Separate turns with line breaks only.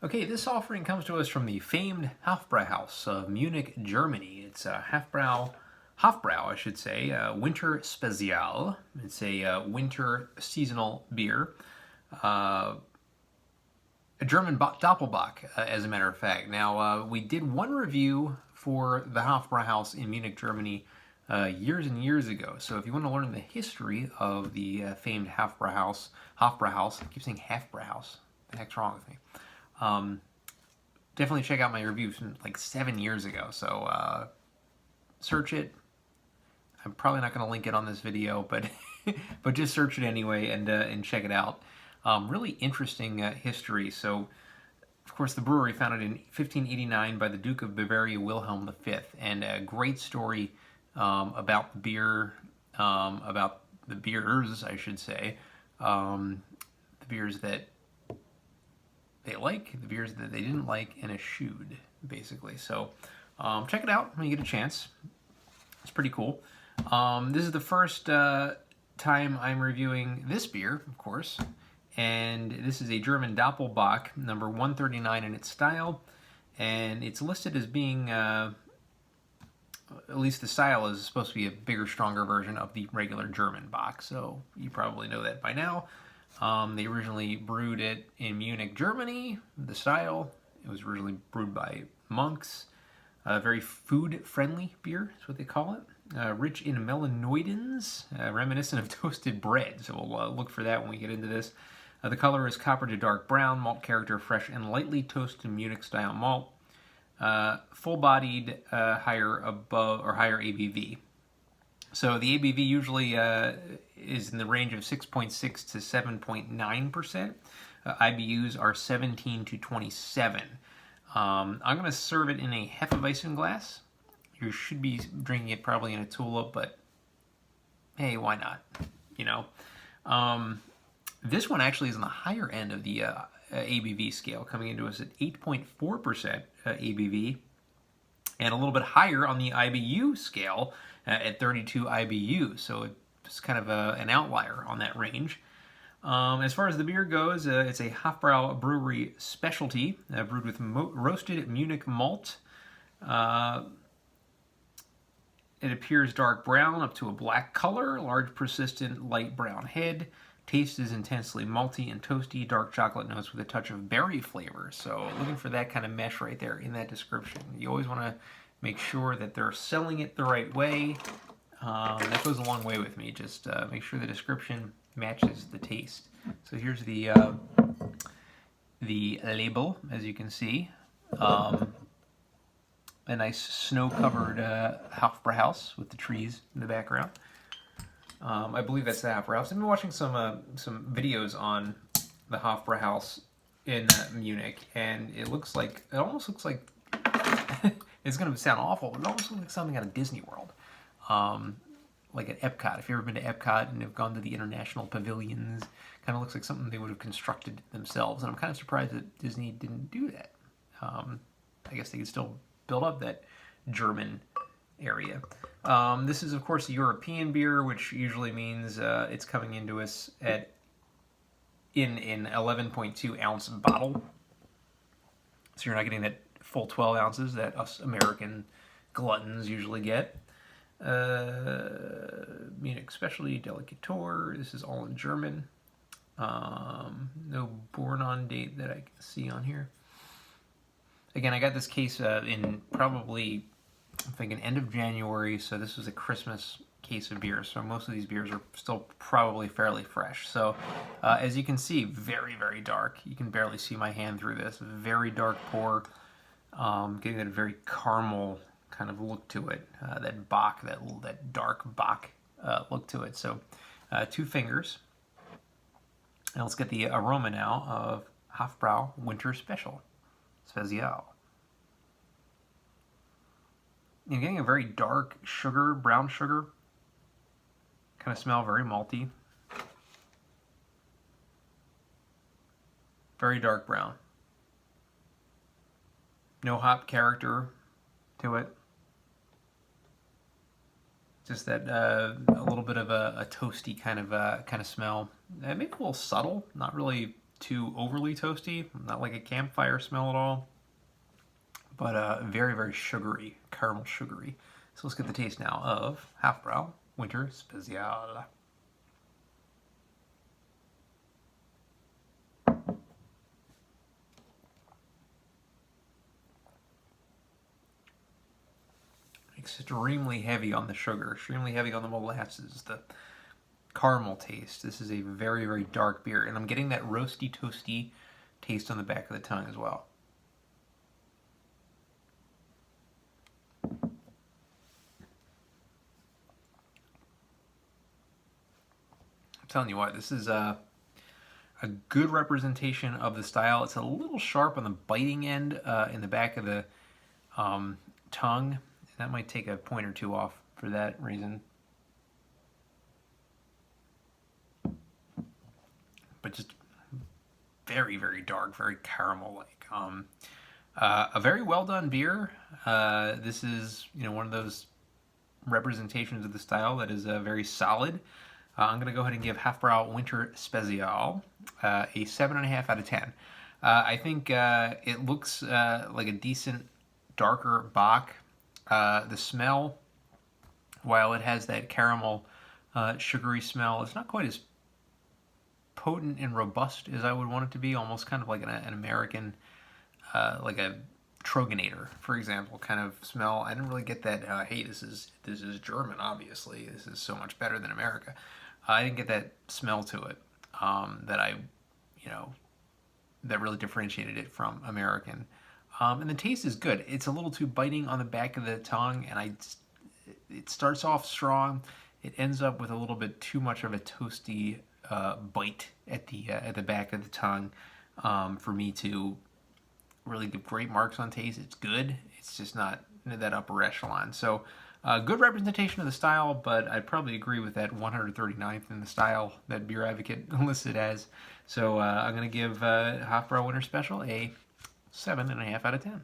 Okay, this offering comes to us from the famed Hofbrauhaus of Munich, Germany. It's a Hofbrau, I should say, Winter Spezial. It's a winter seasonal beer. Uh, a German Doppelbock, as a matter of fact. Now, we did one review for the Hofbrauhaus in Munich, Germany, years and years ago. So if you want to learn the history of the famed Hofbrauhaus, I keep saying Hofbrauhaus. What the heck's wrong with me? Definitely check out my review from like 7 years ago. So search it. I'm probably not going to link it on this video, but but just search it anyway and check it out. Really interesting history. So, of course, the brewery founded in 1589 by the Duke of Bavaria Wilhelm V, and a great story about the beer, about the beers, I should say, the beers that they like, the beers that they didn't like, and eschewed, basically. So check it out when you get a chance. It's pretty cool. This is the first time I'm reviewing this beer, of course, and this is a German Doppelbock, number 139 in its style, and it's listed as being, at least the style is supposed to be a bigger, stronger version of the regular German Bock, so you probably know that by now. They originally brewed it in Munich, Germany. The style, it was originally brewed by monks. Very food-friendly beer is what they call it. Rich in melanoidins, reminiscent of toasted bread. So we'll look for that when we get into this. The color is copper to dark brown. Malt character fresh and lightly toasted Munich-style malt. Full-bodied, higher ABV. So the ABV usually is in the range of 6.6 to 7.9%. IBUs are 17 to 27. I'm going to serve it in a Hefeweizen glass. You should be drinking it probably in a tulip, but hey, why not? You know, this one actually is on the higher end of the ABV scale, coming into us at 8.4% ABV, and a little bit higher on the IBU scale at 32 IBU. So it's kind of an outlier on that range. As far as the beer goes, it's a Hofbrau brewery specialty, brewed with roasted Munich malt. It appears dark brown up to a black color, large persistent light brown head. Taste is intensely malty and toasty, dark chocolate notes with a touch of berry flavor. So looking for that kind of mesh right there in that description. You always want to make sure that they're selling it the right way. That goes a long way with me. Just make sure the description matches the taste. So here's the label, as you can see. A nice snow-covered Hofbrauhaus with the trees in the background. I believe that's the Hofbrauhaus. I've been watching some videos on the Hofbrauhaus in Munich, and it almost looks like it's going to sound awful, but it almost looks like something out of Disney World. Like at Epcot. If you've ever been to Epcot and have gone to the international pavilions, kind of looks like something they would have constructed themselves. And I'm kind of surprised that Disney didn't do that. I guess they could still build up that German area. This is, of course, a European beer, which usually means it's coming into us in 11.2 ounce bottle. So you're not getting that full 12 ounces that us American gluttons usually get. Munich Specialty Delicator. This is all in German. No born on date that I can see on here. Again, I got this case in probably, I'm thinking, end of January, so this was a Christmas case of beer, so most of these beers are still probably fairly fresh. So, as you can see, very, very dark. You can barely see my hand through this. Very dark pour, getting that very caramel kind of look to it, that Bock, that dark Bock look to it. So, 2 fingers. And let's get the aroma now of Hofbrau Winter Special. Spezial. You're getting a very dark sugar, brown sugar. Kind of smell very malty. Very dark brown. No hop character to it. Just that a little bit of a toasty kind of smell. Maybe a little subtle, not really too overly toasty, not like a campfire smell at all, but very, very sugary, caramel sugary. So let's get the taste now of Hofbrau Winter Spezial. Extremely heavy on the sugar, extremely heavy on the molasses, the caramel taste. This is a very, very dark beer, and I'm getting that roasty, toasty taste on the back of the tongue as well. I'm telling you what, this is a good representation of the style. It's a little sharp on the biting end in the back of the tongue. That might take a point or two off for that reason. But just very, very dark, very caramel-like. A very well done beer. This is, one of those representations of the style that is very solid. I'm going to go ahead and give Hofbrau Winter Spezial a 7.5 out of 10. I think it looks like a decent darker bock. The smell, while it has that caramel sugary smell, it's not quite as potent and robust as I would want it to be, almost kind of like an American, like a Troganator, for example, kind of smell. I didn't really get that, hey, this is German, obviously. This is so much better than America. I didn't get that smell to it that that really differentiated it from American. And the taste is good. It's a little too biting on the back of the tongue, and it starts off strong. It ends up with a little bit too much of a toasty bite at the back of the tongue for me to really give great marks on taste. It's good. It's just not that upper echelon. So good representation of the style, but I'd probably agree with that 139th in the style that Beer Advocate listed as. So I'm going to give Hofbrau Winter Special a 7.5 out of 10.